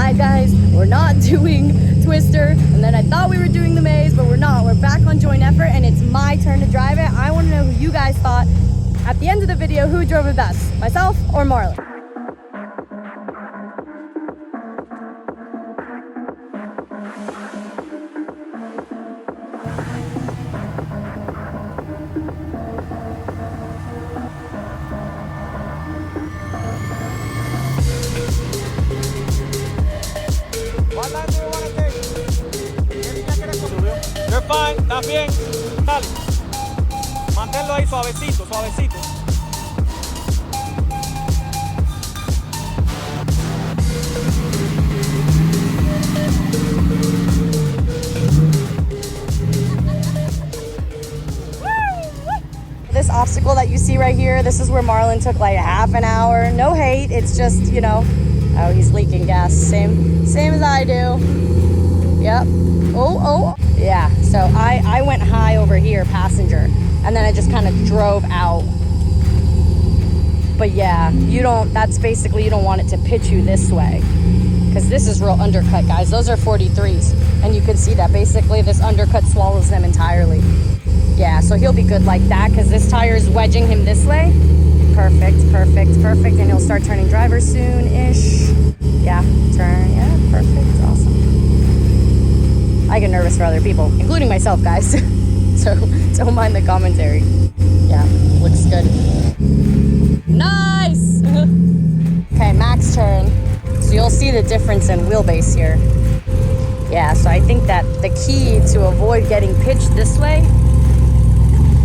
lied, guys. We're not doing Twister. And then I thought we were doing the maze, but we're not. We're back on joint effort, and it's my turn to drive it. I want to know who you guys thought at the end of the video, who drove it best, myself or Marlon? You're fine, estás bien. Dale. Manténlo ahí suavecito, suavecito. This obstacle that you see right here, this is where Marlon took like half an hour. No hate, it's just, you know, oh, he's leaking gas. Same as I do. Yep. Oh. Yeah, so I went high over here, passenger, and then I just kind of drove out. But yeah, that's basically, you don't want it to pitch you this way, because this is real undercut, guys. Those are 43s, and you can see that basically this undercut swallows them entirely. Yeah, so he'll be good like that, because this tire is wedging him this way. Perfect, and he'll start turning driver soon-ish. Yeah, turn, yeah, perfect, awesome. I get nervous for other people, including myself, guys. So don't mind the commentary. Yeah, looks good. Nice! Okay, max turn. So you'll see the difference in wheelbase here. Yeah, so I think that the key to avoid getting pitched this way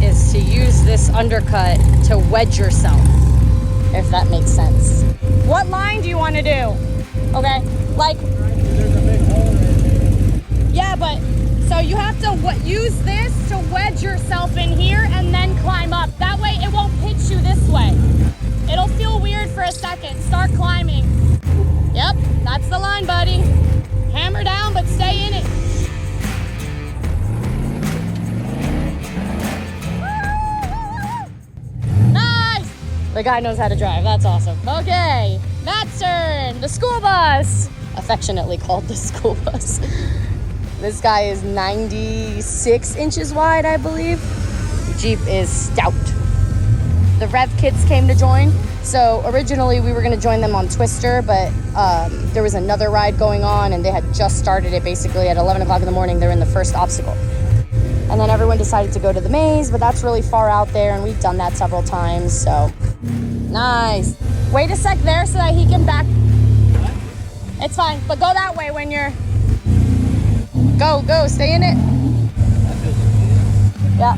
is to use this undercut to wedge yourself, if that makes sense. What line do you want to do? Okay, like... Yeah, but so you have to use this to wedge yourself in here and then climb up. That way it won't pitch you this way. It'll feel weird for a second. Start climbing. Yep, that's the line, buddy. Hammer down, but stay in it. Nice! The guy knows how to drive. That's awesome. Okay, Matt's turn. The school bus. Affectionately called the school bus. This guy is 96 inches wide, I believe. Jeep is stout. The Rev Kids came to join. So originally we were gonna join them on Twister, but there was another ride going on and they had just started it basically at 11 o'clock in the morning. They're in the first obstacle. And then everyone decided to go to the maze, but that's really far out there and we've done that several times, so. Nice. Wait a sec there so that he can back. It's fine, but go that way when you're, Go, stay in it. Yeah,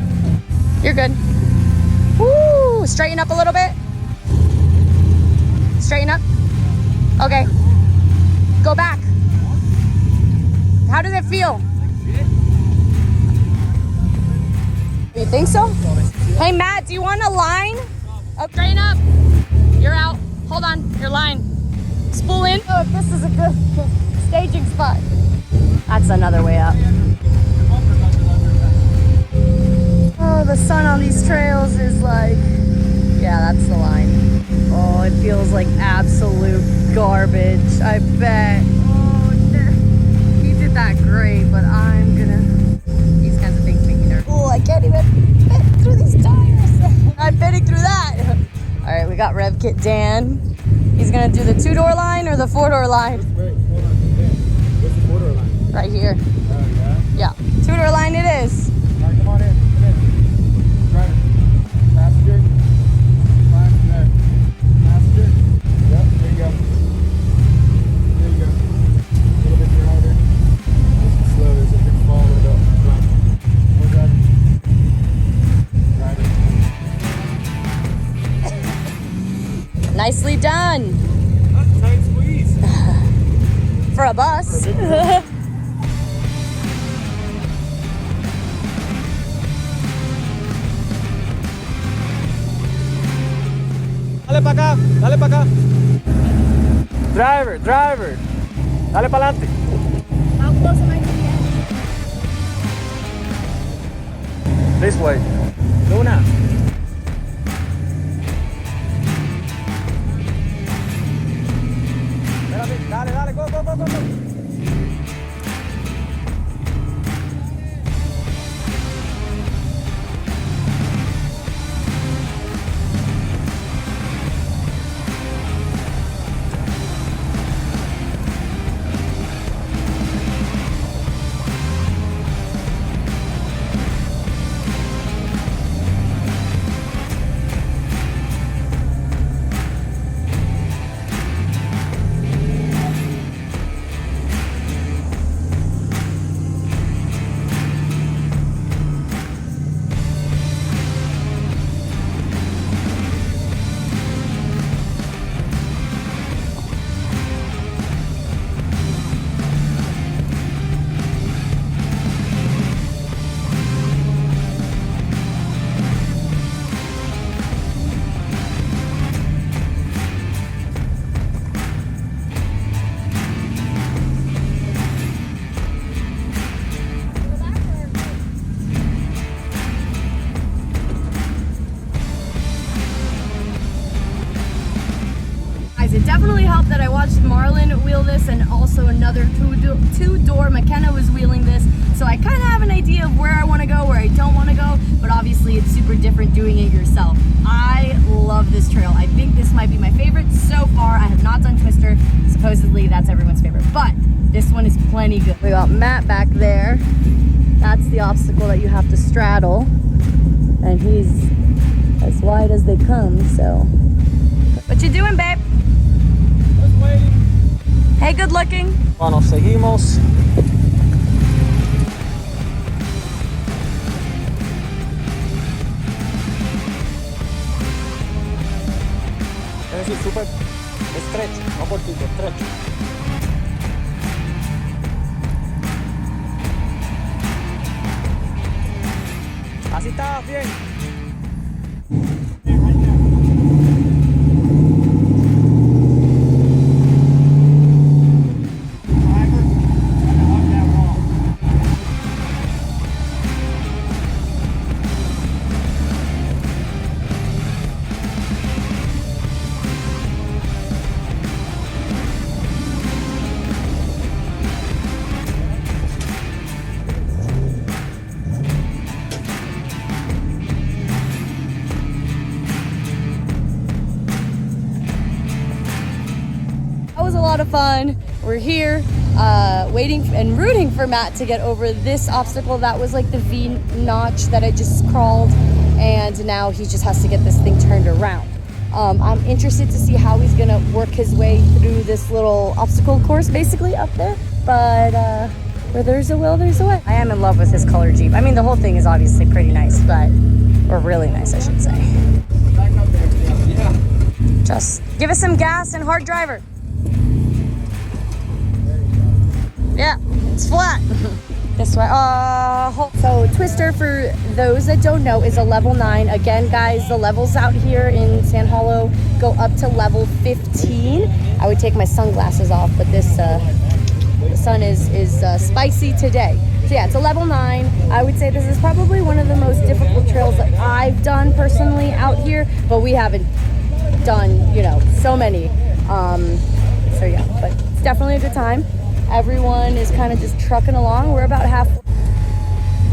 you're good. Woo, straighten up a little bit. Straighten up. Okay, go back. How does it feel? You think so? Hey, Matt, do you want a line? Oh, straighten up. You're out. Hold on, your line. Spool in. Oh, this is a good staging spot. That's another way up. Oh, the sun on these trails is like, yeah, that's the line. Oh, it feels like absolute garbage, I bet. Oh, no. He did that great, but I'm gonna, these kinds of things make me nervous. Oh, I can't even fit through these tires. I'm fitting through that. All right, we got Rev Kit Dan. He's gonna do the 2-door line or the 4-door line? Right here. Yeah. 2-door line it is. All right, come on in. Come in. Driver. Passenger. Climb there. Passenger. Yep, there you go. There you go. A little bit harder. Nice and slow. There's a big fall right up. More driver. Driver. Nicely done. That's a tight squeeze. For a bus. For a big bus. Dale para acá, dale para acá. Driver, dale para adelante. How close am I to the end? This way. Luna. Espérate, dale, go. It definitely helped that I watched Marlon wheel this, and also another two-door McKenna was wheeling this, so I kind of have an idea of where I want to go, where I don't want to go, but obviously it's super different doing it yourself. I love this trail. I think this might be my favorite so far. I have not done Twister. Supposedly that's everyone's favorite, but this one is plenty good. We got Matt back there. That's the obstacle that you have to straddle, and he's as wide as they come, so. What you doing, babe? Hey, good looking. Nos seguimos. Es decir, súper estrecho, no cortito, estrecho. Así está bien. Of fun. We're here waiting and rooting for Matt to get over this obstacle that was like the V notch that I just crawled, and now he just has to get this thing turned around. I'm interested to see how he's gonna work his way through this little obstacle course basically up there, but where there's a will, there's a way. I am in love with his color Jeep. I mean, the whole thing is obviously pretty nice, but, or really nice I should say. Just give us some gas and hard driver. Yeah, it's flat. This way. So Twister, for those that don't know, is a level 9. Again, guys, the levels out here in Sand Hollow go up to level 15. I would take my sunglasses off, but this the sun is spicy today. So yeah, it's a level 9. I would say this is probably one of the most difficult trails that I've done personally out here, but we haven't done, you know, so many. So yeah, but it's definitely a good time. Everyone is kind of just trucking along. We're about half.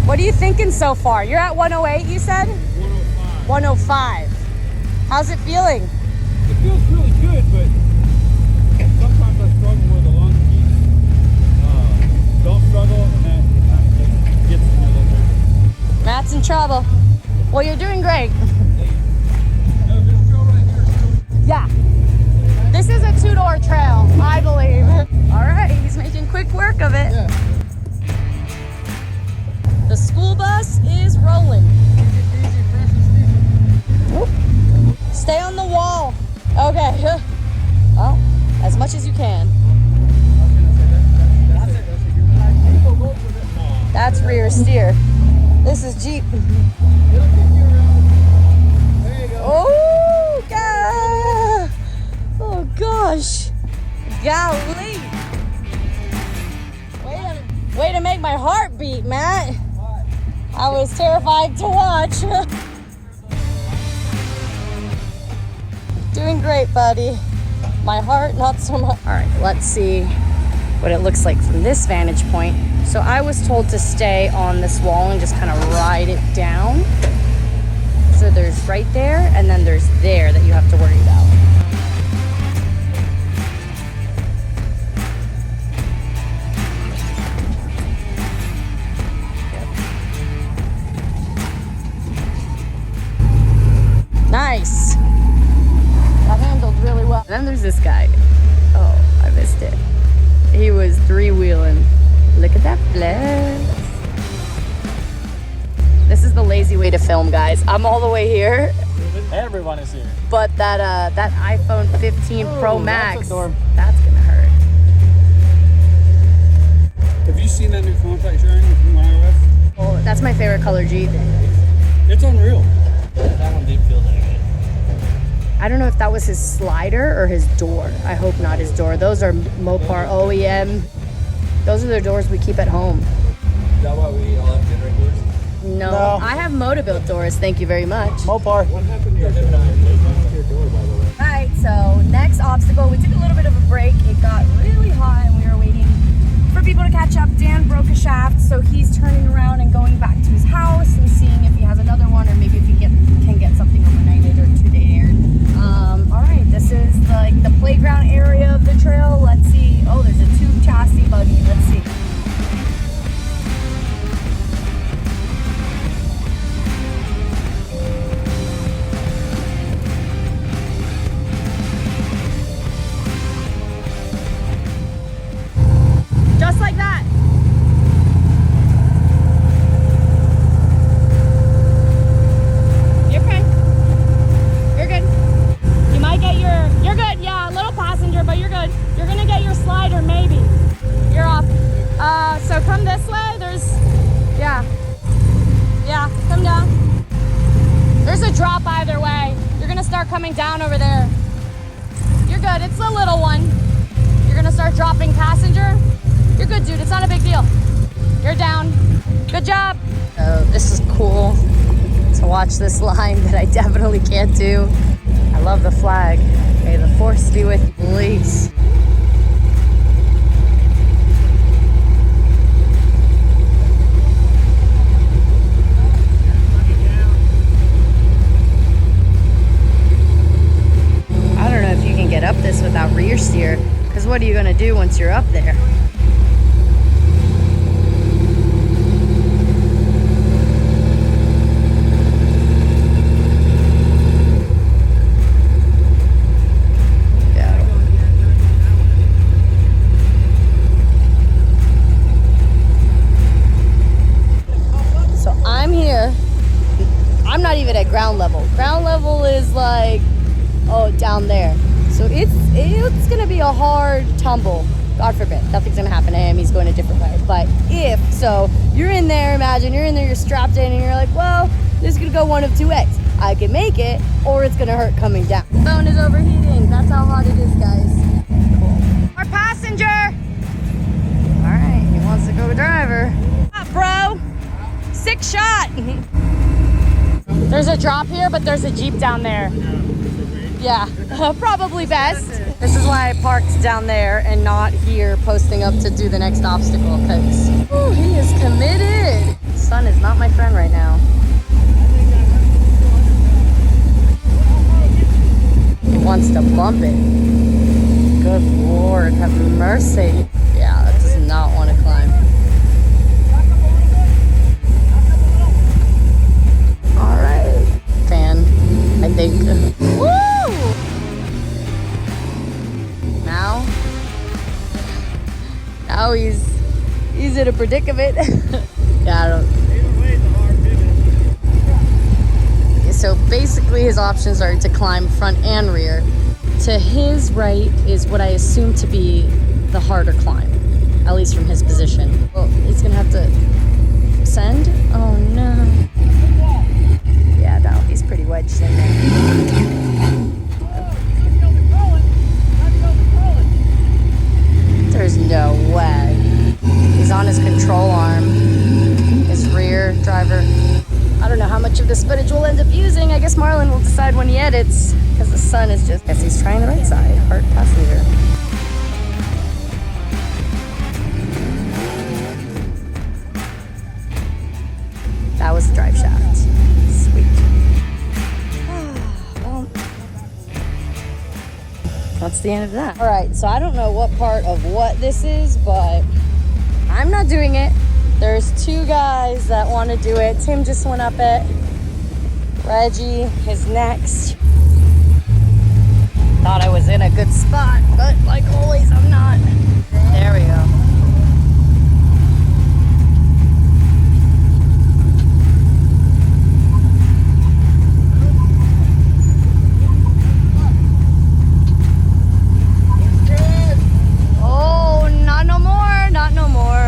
What are you thinking so far? You're at 108, you said? 105. 105. How's it feeling? It feels really good, but sometimes I struggle with the long keys. Don't struggle, and then it kind of gets me a little bit. Matt's in trouble. Well, you're doing great. No, this trail right here is really. Yeah. This is a 2-door trail, I believe. All right, he's making quick work of it. Yeah. The school bus is rolling. Easy, fresh and sneaky. Stay on the wall. Okay. Well, as much as you can. That's rear steer. This is Jeep. It'll kick you around. There you go. Oh, God. Oh, gosh. Golly. Way to make my heart beat, Matt. I was terrified to watch. Doing great, buddy. My heart, not so much. All right, let's see what it looks like from this vantage point. So I was told to stay on this wall and just kind of ride it down. So there's right there, and then there's there that you have to worry about. Nice. That handled really well. And then there's this guy. Oh, I missed it. He was three-wheeling. Look at that flex. This is the lazy way to film, guys. I'm all the way here. Everyone is here. But that iPhone 15 Pro Max, that's gonna hurt. Have you seen that new compact sharing from iOS? Oh, that's my favorite color Jeep. It's unreal. That one did feel that good. I don't know if that was his slider or his door. I hope not his door. Those are Mopar OEM. Those are the doors we keep at home. Is that why we all have different doors? No, I have Motobuilt doors. Thank you very much. Mopar. What happened to your door, by the way? All right, so next obstacle. We took a little bit of a break. It got really hot and we were waiting for people to catch up. Dan broke a shaft, so he's turning around and going back to his house and seeing if he has another one, or maybe if he can get something overnighted or 2-day aired. All right, this is like the playground area of the trail. Let's see. Oh, there's a 2-chassis buggy. Let's see. Just like that. You're okay. You're good. You might get you're good. Yeah, a little passenger, but you're good. You're gonna get your slider, maybe. You're off. So come this way. Yeah, come down. There's a drop either way. You're gonna start coming down over there. You're good. It's a little one. You're gonna start dropping passenger. You're good, dude. It's not a big deal. You're down. Good job. Oh, this is cool to watch this line that I definitely can't do. I love the flag. May the force be with you, police. I don't know if you can get up this without rear steer, because what are you gonna do once you're up there? I'm not even at ground level. Ground level is like, oh, down there. So it's gonna be a hard tumble. God forbid, nothing's gonna happen to him. He's going a different way. But if so, you're in there. Imagine you're in there. You're strapped in, and you're like, well, this is gonna go one of two ways. I can make it, or it's gonna hurt coming down. The phone is overheating. That's how hot it is, guys. Cool. Our passenger. All right, he wants to go driver. Up, bro. 6 shot. There's a drop here, but there's a Jeep down there. Yeah, probably best. This is why I parked down there and not here posting up to do the next obstacle, because he is committed. Sun is not my friend right now. He wants to bump it. Good Lord, have mercy. Yeah, that does not want to climb. All right, fan, I think. Woo! Now he's in a predicament. Yeah, I don't. So basically his options are to climb front and rear. To his right is what I assume to be the harder climb, at least from his position. Well, he's gonna have to send? Oh no. Yeah, no, he's pretty wedged in there. There's no way. He's on his control arm. His rear driver. I don't know how much of this footage we'll end up using. I guess Marlon will decide when he edits, because the sun is just... I guess he's trying the right side. Hard passenger. the end of that. All right, so I don't know what part of what this is, but I'm not doing it. There's two guys that want to do it. Tim just went up it. Reggie is next. Thought I was in a good spot, but like always, I'm not. There we go. Oh, not no more, not no more.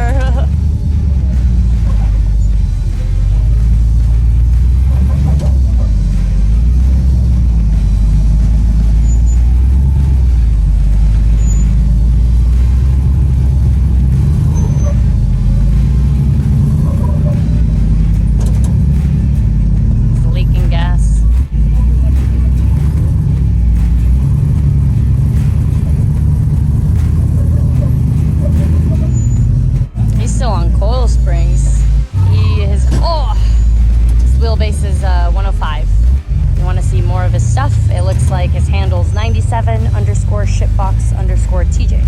It looks like his handle's 97_shipbox_TJ.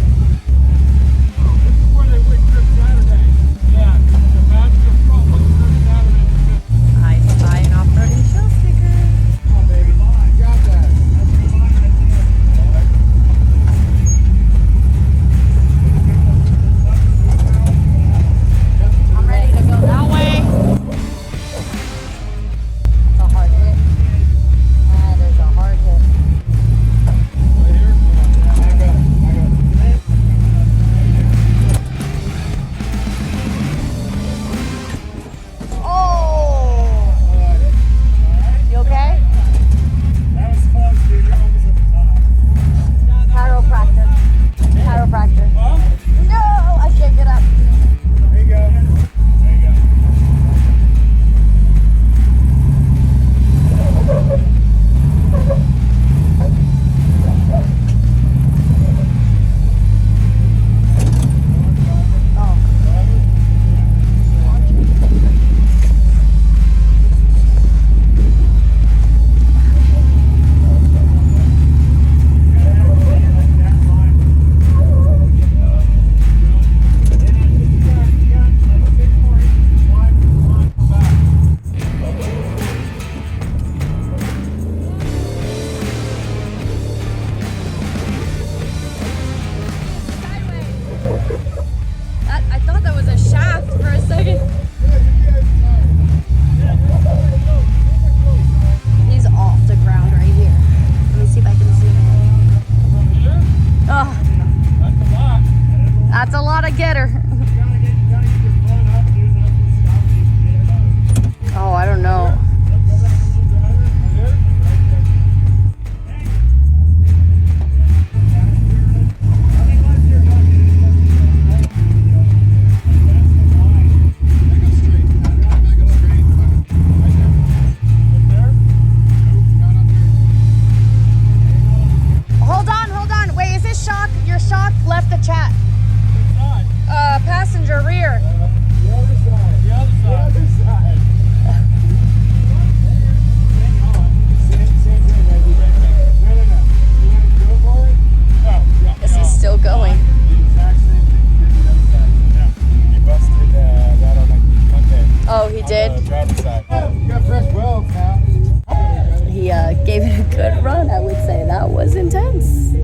I buy an off-roading show sticker. Come on, baby. You got that. I'm ready to go that way. That's a hard hit. That is a hard hit. I thought that was a shaft for a second. He's off the ground right here. Let me see if I can zoom in. Oh, that's a lot of getter. Oh, I don't know. Your shock left the chat. Passenger rear. The other side. The other side. The other side. Same thing, Reggie. No. You want to go for it? No. Yes, he's still going. The exact same thing you did the other side. Yeah. He busted that on like Monday. Oh, he did? On the driver's side. Oh, you got fresh welds now. He gave it a good run, I would say. That was intense.